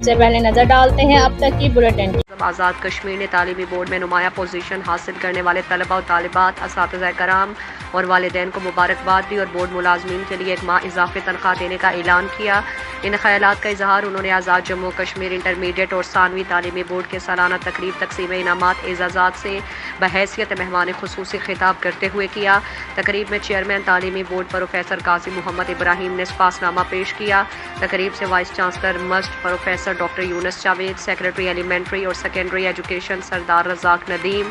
سے پہلے نظر ڈالتے ہیں اب تک کی بلیٹن کی۔ آزاد کشمیر نے تعلیمی بورڈ میں نمایاں پوزیشن حاصل کرنے والے طلباء و طالبات، اساتذہ کرام اور والدین کو مبارکباد دی اور بورڈ ملازمین کے لیے ایک ماہ اضافی تنخواہ دینے کا اعلان کیا۔ ان خیالات کا اظہار انہوں نے آزاد جموں کشمیر انٹرمیڈیٹ اور ثانوی تعلیمی بورڈ کے سالانہ تقریب تقسیم انعامات اعزازات سے بحیثیت مہمان خصوصی خطاب کرتے ہوئے کیا۔ تقریب میں چیئرمین تعلیمی بورڈ پروفیسر قاضی محمد ابراہیم نے پاس نامہ پیش کیا۔ تقریب سے وائس چانسلر مسٹ professor doctor Younis Javed, secretary elementary اور secondary education Sardar Razzaq Nadeem,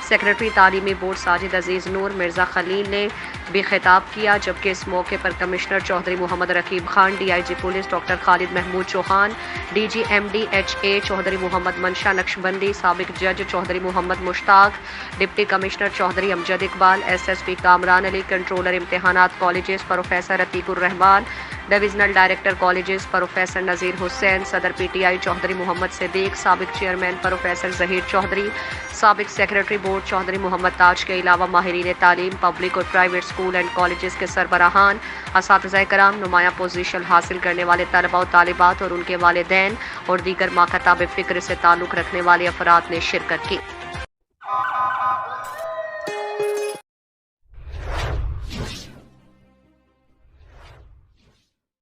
secretary تعلیمی بورڈ ساجد عزیز نور، مرزا خلیل نے بھی خطاب کیا، جبکہ اس موقع پر commissioner Chaudhry Muhammad Raqib Khan, D I G police doctor Khalid Mahmood Chauhan, D G M D H A Chaudhry Muhammad Mansha Naqshbandi, سابق جج Chaudhry Muhammad Mushtaq, deputy commissioner Chaudhry Amjad Iqbal, S S P Kamran Ali, controller امتحانات colleges professor Atiq ur-Rehman, divisional director colleges professor Nazir Hussain, صدر پی ٹی آئی چودھری محمد صدیق، سابق چیئرمین پروفیسر ظہیر چودھری، سابق سیکریٹری بورڈ چودھری محمد تاج کے علاوہ ماہرین تعلیم، پبلک اور پرائیویٹ اسکول اینڈ کالجز کے سربراہان، اساتذہ کرام، نمایاں پوزیشن حاصل کرنے والے طلباء و طالبات اور ان کے والدین اور دیگر ماکتاب فکر سے تعلق رکھنے والے افراد نے شرکت کی۔